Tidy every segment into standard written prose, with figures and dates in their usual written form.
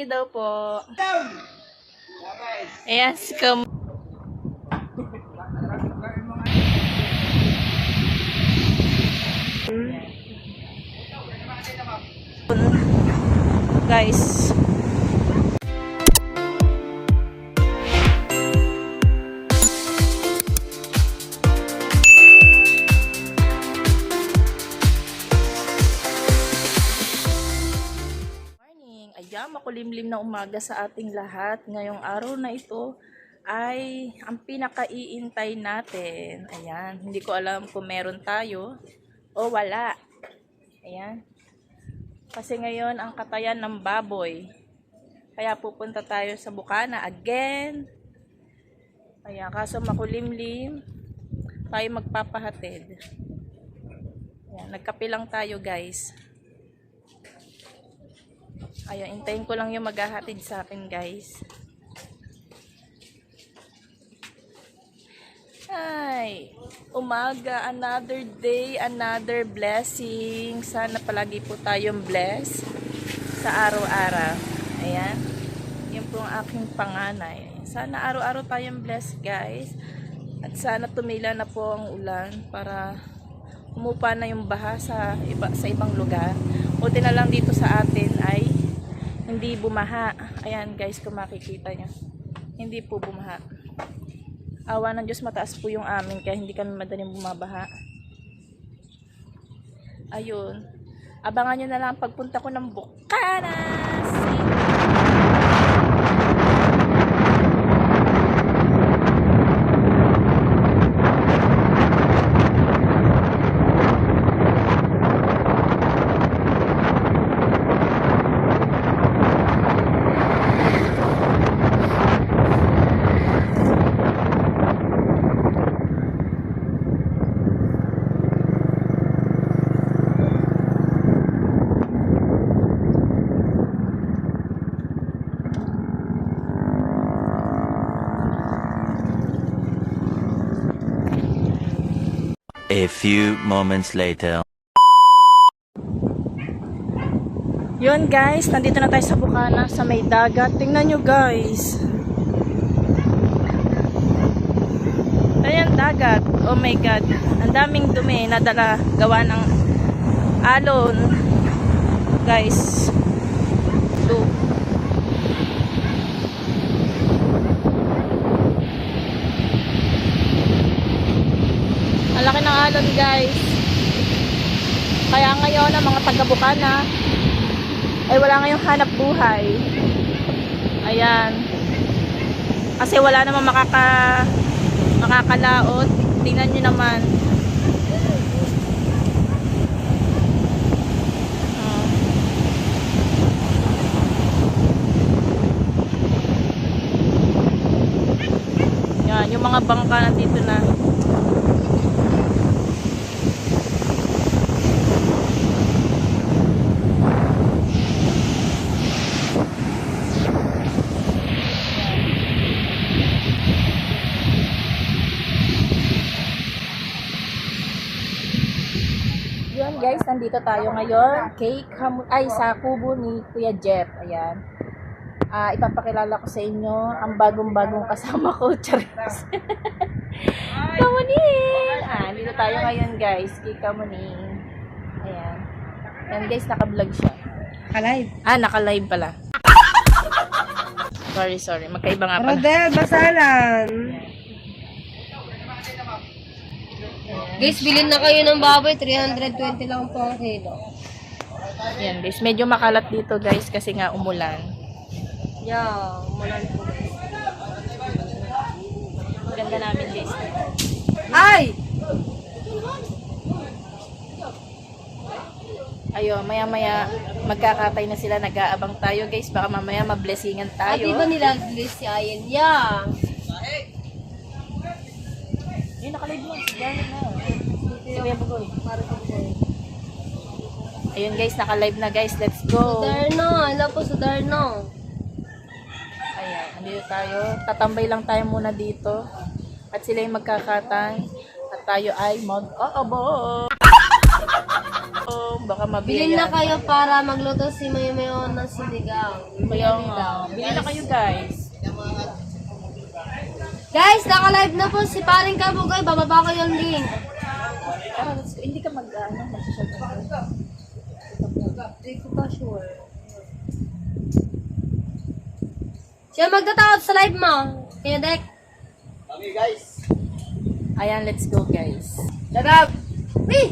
you daw po. Ayan, si Kam. Guys. Ayan, makulimlim na umaga sa ating lahat. Ngayong araw na ito ay ang pinakaiintay natin. Ayan, hindi ko alam kung meron tayo o wala. Ayan. Kasi ngayon ang katayan ng baboy. Kaya pupunta tayo sa Bukana again. Ayan, kaso makulimlim. Tayo magpapahatid. Ayan, nagkape lang tayo guys. Ayan, intayin ko lang yung maghahatid sa akin guys. Ay, umaga, another day, another blessing. Sana palagi po tayong blessed sa araw-araw. Ayan, yun po ang aking panganay. Sana araw-araw tayong blessed guys. At sana tumila na po ang ulan para umupa na yung baha sa ibang lugar. Buti na lang dito sa atin ay hindi bumaha. Ayan guys, kung makikita nyo. Hindi po bumaha. Awa ng Diyos, mataas po yung amin. Kaya hindi kami madaling bumabaha. Ayun. Abangan nyo na lang pagpunta ko ng Bukana. A few moments later. Yun guys, nandito na tayo sa Bukana, sa may dagat. Tingnan nyo guys. Ayan, dagat. Oh my god. Ang daming dumi na dala gawa ng alon. Guys. Look. Ang laki ng alon guys. Kaya ngayon ang mga taga-Bukana ay wala ngayong hanap buhay. Ayan. Kasi wala namang makakalaot. Tingnan nyo naman. Yan, yung mga bangka nandito na. Yun guys, nandito tayo ngayon sa kubo ni Kuya Jeff. Ayan. Ipapakilala ko sa inyo ang bagong-bagong kasama ko, Charis. Kamuning! Dito tayo ngayon guys, kay Kamuning. Ayan. Ayan guys, naka-vlog siya. Naka-live? Naka-live pala. Sorry. Magkaiba nga pala. Rodel, basalan. Guys, bilhin na kayo ng baboy. 320 lang po ang kilo. Ayan guys, medyo makalat dito guys kasi nga umulan. Yeah, umulan po. Ganda namin guys. Ay! Ayun, maya-maya magkakatay na sila, nag-aabang tayo guys. Baka mamaya mablessingan tayo. Di ba nilaglis si Ayen? Yeah. Yun, nakalive mo. Gano'n na. Si Kuya Bugoy. Ayun guys, naka-live na guys. Let's go. Sudarno. Alam po, Sudarno. Ayan, andito tayo. Tatambay lang tayo muna dito. At sila yung magkakatay. At tayo ay mag-aabang. Baka Bilhin na mabiyayaan. kayo para magluto si Mayo ng sinigang. Kaya nga. Bili na kayo guys. Guys, naka-live na po si Paring Kabugoy. Bababa ko yung link. Tara, let's go. Hindi ka mag-social media. Hindi ko pa sure. Siya magtatawag sa live mo. Kaya Dek. Ayan, let's go guys. Shut up! Wee!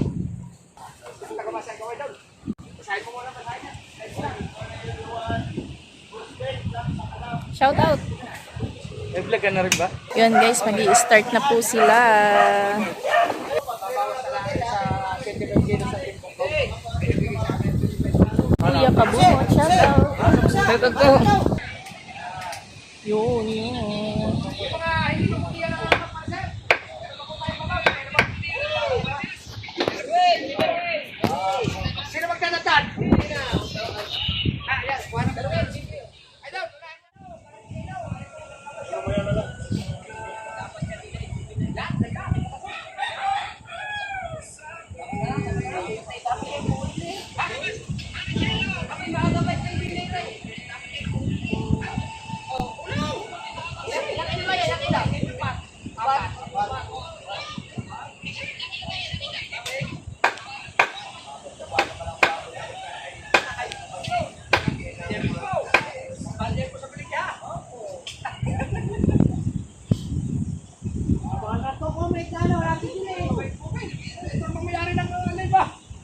Shout out. May vlog ka na rin ba? Yun guys, magi-start na po sila. Kuya Kabungot, shout out. Shout out ko. Yun, yun.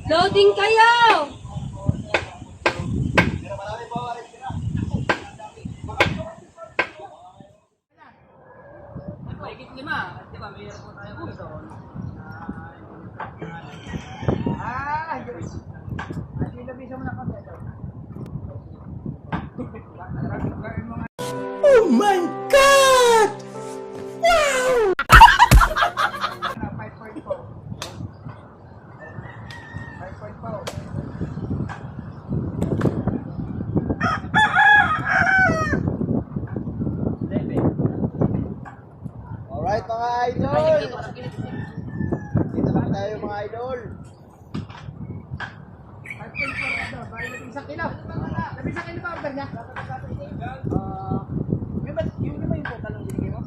Loading kayo! Alright mga idol! Dito na tayo mga idol! Isang kilo! Isang kilo ba order niya? Yung lima yung total ng binigay mo?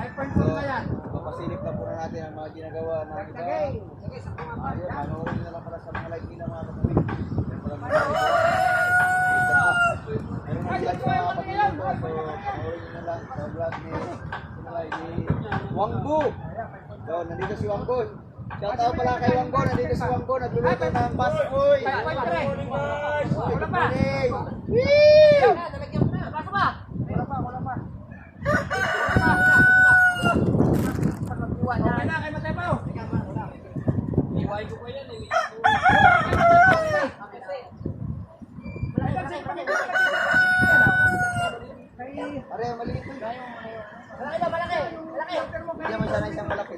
5.4 ba yan? Papasilip na po na natin ang mga ginagawa na iba. Ayun, manoorin na lang para sa mga live nila mga kapatid. Meron na vlog sa mga kapatid ko, so panoorin nyo na lang sa vlog ni Wangbo. So, nandito si Wangbo. Shout out pala kay Wangbo, nandito si Wangbo, nagluluto ng pasoy. Good morning! Woo! Okay na, kay Matepaw. Iway ko pa yan eh. Pare, maliit ko. Malaki. Bigyan mo sana isang malaki.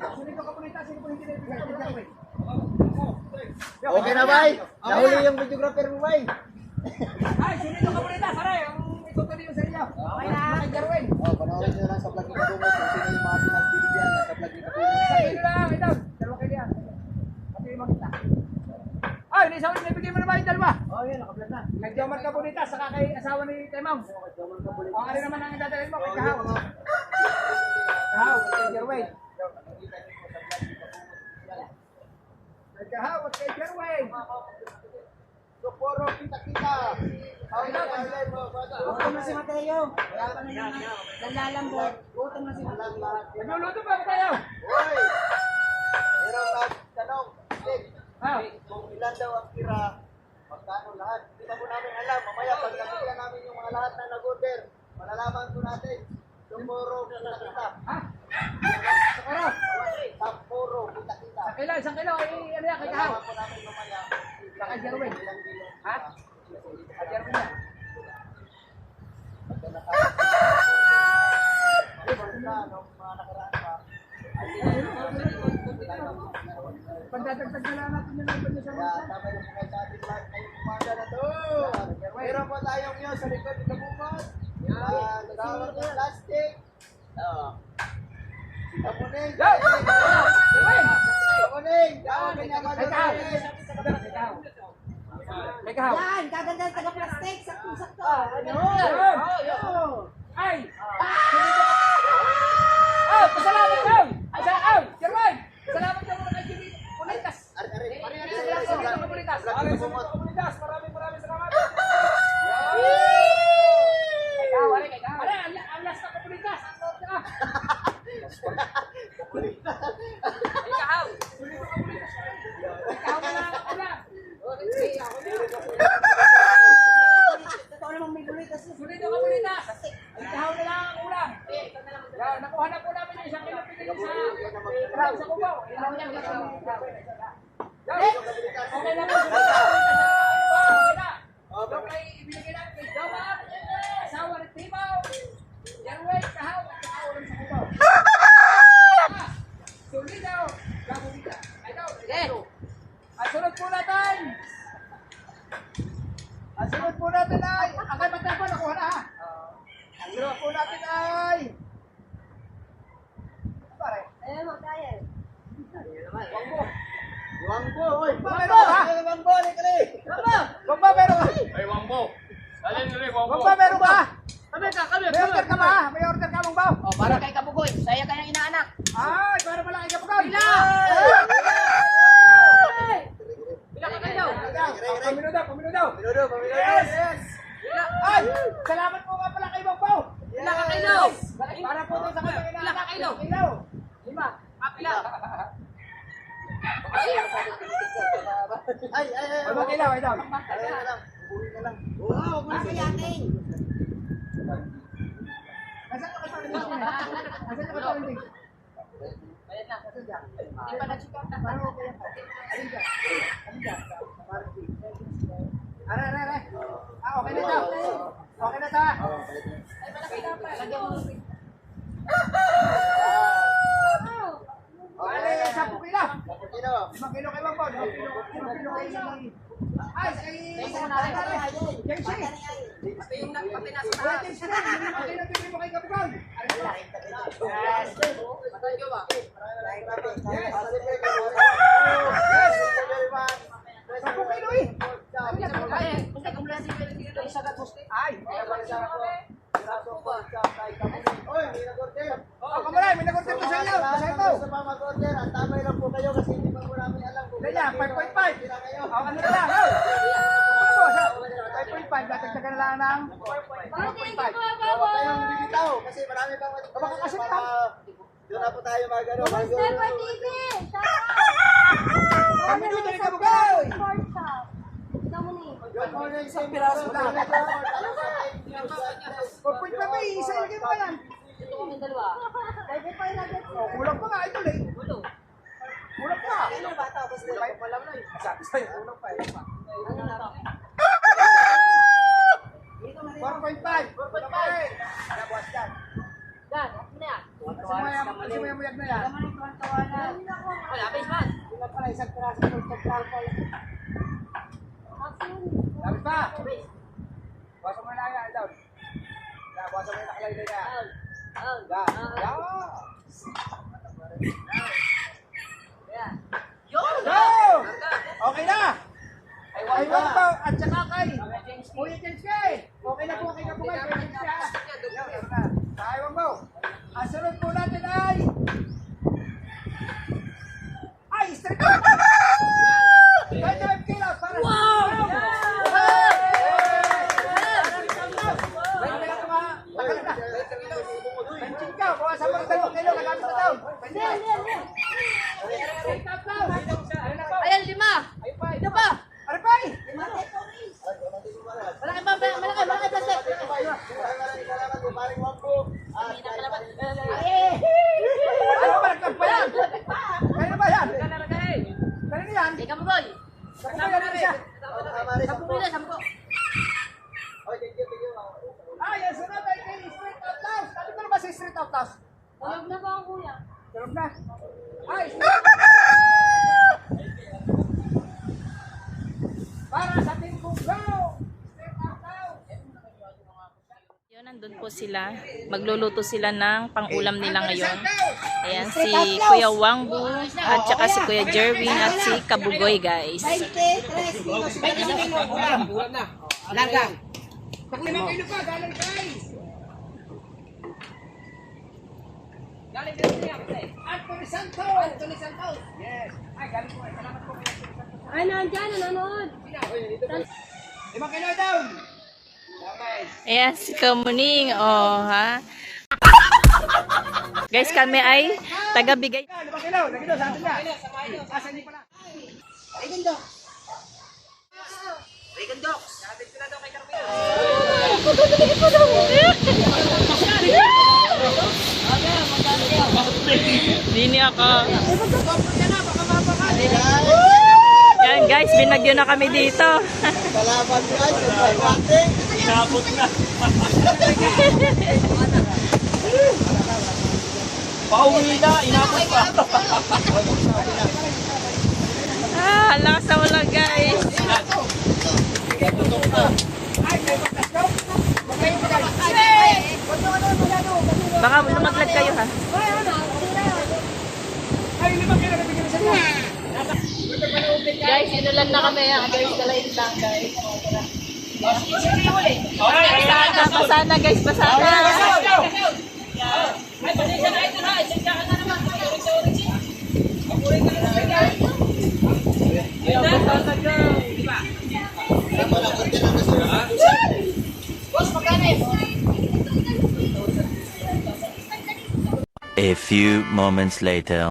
Okay na, bay? Nahuli yung videographer mo, bay? Ay, sinito ka muna, pare. Ang itutuloy yung sa inyo. Okay na. Panoorin nyo lang sa vlog ni Kabungot kung sino yung mga pinagbibigyan sa vlog ni Kabungot. Ito lang, ito. Dalawa kayo yan. Pati yung makita. Ay, nabigay mo na ba yung dalawa? Oo, yun, nakablog na. Nag-jomar ka bonita, saka kay asawa ni Temong. Nag-jomar ka bonita. O, ano naman ang dadalhin mo kay Kahaw? Kahaw, kay Jerway. Kay Kahaw at kay Jerway. Puro kita-kita. Gutom na si Mateo. Wala pa na yung nalalambot. Gutom na si Mateo. Nagluluto ba tayo? Uy! Meron lang tanong. Kung ilan daw ang tira, magkano lahat. Hindi na po namin alam. Mamaya pag nakita namin yung mga lahat na nag-order, malalaman po natin. Puro kita-kita. Ha? Puro kita-kita. Isang kilo. Ano yan? Kay Kahaw? Malalaman po namin mamaya. Kay Jerwin. Ha? Kay Jerwin yan. Pagdadagdag na lang natin yung iba niya sa mga. Tama yung mga sa ating live ngayong umaga na to. Meron po tayong nyo sa likod ni Kabungot. Tawag ng plastic. Yan, gaganda ng taga-plastic. Sakto-sakto. Pasalamat daw! Salamat daw mga kay Pulitas! Pulitas! Maraming salamat! Ang last na Pulitas! Ikaw na lang ako na! Totoo namang may gulit kasi. Sulit ka Pulitas! Ikaw na lang ang ulam! Yan, nakuha na po namin yung isang kilo pinili sa kubaw. Okay na po. Okay na. Yung kay ibinigay namin kay Jawa, asawa ng Timaw, Yarway, Kahaw, at Kahaw lang sa kubaw. Sulit daw. Gagawin. Ay daw. At sunod po natin. Ay, akay matang po, nakuha na ha. Ang sunod po natin ay... Magkaya. Wangbo, oy. Meron ka? Wangbo, likali. Wangbo, meron ka? Ay, Wangbo. Alin rin, Wangbo. Wangbo, meron ka? Kami. May order ka ba? May order ka, Wangbo? Oh, para kay Kabugoy. Saya kayang inaanak. Ay, para malaki ka pa. Bila! Bila ka kayo. Pamino daw. Yes. Ay, salamat po nga pala kay Wangbo. Bila ka kayo. Para po sa kanyang inaanak. Ilang ka kilo? Kilo. 5. Apila. Ay, kilo, ay daw. Makayating. Nasaan ka pa? Bayad na. Hindi pa na-check out. Aray. Okay na daw. Okay na ta. Bale, 10 kilo. 5 kilo kay Wangbo. 5 kilo kay... Ay, Jensi. Ito yung nagpatinasa Wala Jensi na. 5 kilo bigay mo kay Kabugaw. Yes. Matay ba? Yes. 10 kilo eh. Basta kung wala sige isa ka poste. Ay. Kamalay, may nag-order ko sa inyo. Sa ito. Ganyan, 5.5. Ano na lang. Ano po? 5.5. Datagdagan na lang ng 4.5. Baka kasi pa. Doon na po tayo magano. TV! Kami dito ni Kabugaw. Good morning, Isang piraso lang. 4.5 eh. Isa ilagay mo ka yan. Ito kami dalawa. Kulang pa nga. Ito eh. Kulang pa. Ano ba tapos nila pa lang na. Sabi sa'yo, kulang pa eh. 4.5. 4.5. Nabuhat yan. Dan, ano na yan? Kasi maya-muyag na yan. Wala, base man. Sabi pa. Buwasan mo na yan. Down. Buwasan mo yung nakalaylay na yan. Yan. Go! Okay na! Ay, Wangbo at saka kay Kuya Jenske. Okay na po kay Kabugay. Kuya Jenske. Ay, Wangbo. Ang sunod po natin ay... straight up! 25 kilos para sa... Wow! Benching ka, bawasan mo ng 2 kilo, nagamit na daw. Ayan, 5. Ito pa. Aripay! Malaki pa, malaki plastic. Ano ba, nagtag pa yan? Kaya ba yan? Kaya na yan? Ikaw mo, boy. Sabi ko yan isa. 10 kilo, 10. Ay, ang sunod ay kay Street Outlaws. Sabi ko na ba si Street Outlaws? Tulog na ba ang kuya? Tulog na. Ay, Street para sa Team Bugaw. Street Outlaws. Yun, nandun po sila. Magluluto sila ng pang-ulam nila ngayon. Ayan, si Kuya Wangbu at saka si Kuya Jerwin at si Kabugoy, guys. 23 kilos. Larga. 5 kilo pa, galing kay. Galing din niya kasi. Anthony Santos. Yes. Ay, galing po. Salamat po kay Anthony Santos. Ay, nandyan, nanonood. 5 kilo down. Ayan, si Kamuning, oh, ha? Guys, kami ay taga-bigay. 5 kilo, nagito sa atin niya. Asa niyo pala? Regundok. Sabi ko na daw kay Carmelo. Dini ako. Yan guys, binagyo na kami dito. Salamat guys. Inabot na. Pauwi na, inabot pa. Lakas na wala guys. Baka lumaglag kayo ha. Ay, 5 kilo na bigyan sa inyo. Guys, inulan na kami ha. Guys, dalayin lang guys. Basana guys, basana. A few moments later.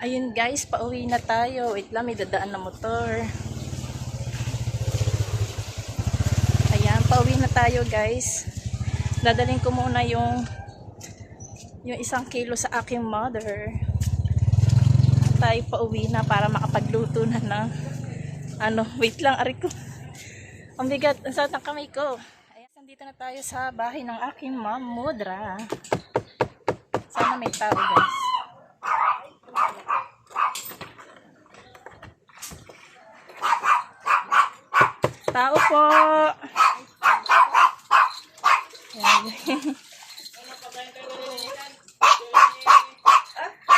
Ayun guys, pauwi na tayo. Wait lang, may dadaan na motor. Ayan, pauwi na tayo guys. Dadalhin ko muna yung 1 kilo sa aking mother. Tayo pauwi na para makapagluto na ng wait lang, ari ko. Ang bigat, ang sakit ng kamay ko. Ayan, nandito na tayo sa bahay ng aking mom, Mudra. Sana may tao guys. Tao po.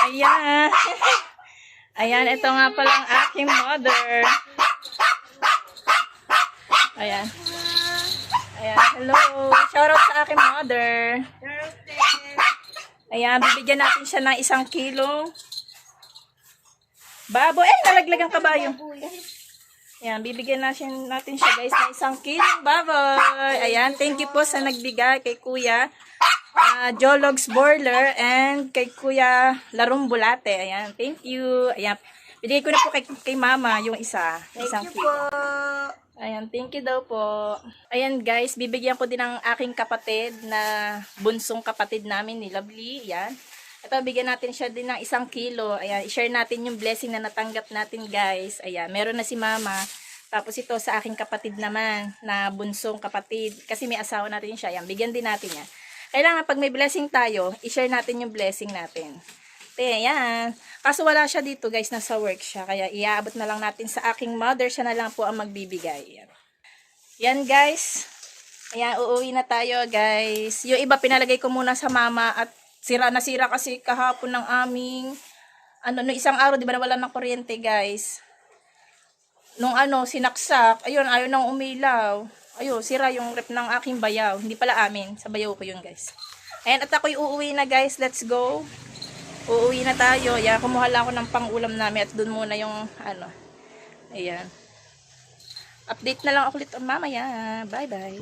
Ayan. Ayan, ito nga pala ang aking mother. Ayan. Ayan, hello. Shoutout sa aking mother. Ayan, bibigyan natin siya ng 1 kilo. Baboy. Nalaglag ang kabayo. Ayan, bibigyan natin siya guys ng 1 kilo baboy. Ayan, thank you po sa nagbigay kay Kuya Jologs Boiler and kay Kuya Larong Bulate. Ayan, thank you. Ayan, bigay ko na po kay Mama yung isa. Thank you po. Ayan, thank you daw po. Ayan guys, bibigyan ko din ng aking kapatid na bunsong kapatid namin ni Lovely. Ayan. Ito, bigyan natin siya din ng 1 kilo. Ayan, i-share natin yung blessing na natanggap natin guys. Ayan, meron na si Mama. Tapos ito sa aking kapatid naman na bunsong kapatid. Kasi may asawa natin siya. Ayan, bigyan din natin yan. Kailangan pag may blessing tayo, i-share natin yung blessing natin. Ayan. Kaso wala siya dito guys, nasa work siya. Kaya iaabot na lang natin sa aking mother. Siya na lang po ang magbibigay. Yan guys. Ayan, uuwi na tayo guys. Yung iba pinalagay ko muna sa Mama at sira kasi kahapon ng aming no isang araw, di ba nawala ng kuryente guys. Nung sinaksak, ayun, ayaw nang umilaw. Ayun, sira yung rep ng aking bayaw. Hindi pala amin, sa bayaw ko yun guys. Ayan, at ako'y uuwi na guys. Let's go. Uuwi na tayo. Ayan, kumuha lang ako ng pang-ulam namin at dun muna yung ayan. Update na lang ako ulit mamaya. Bye bye.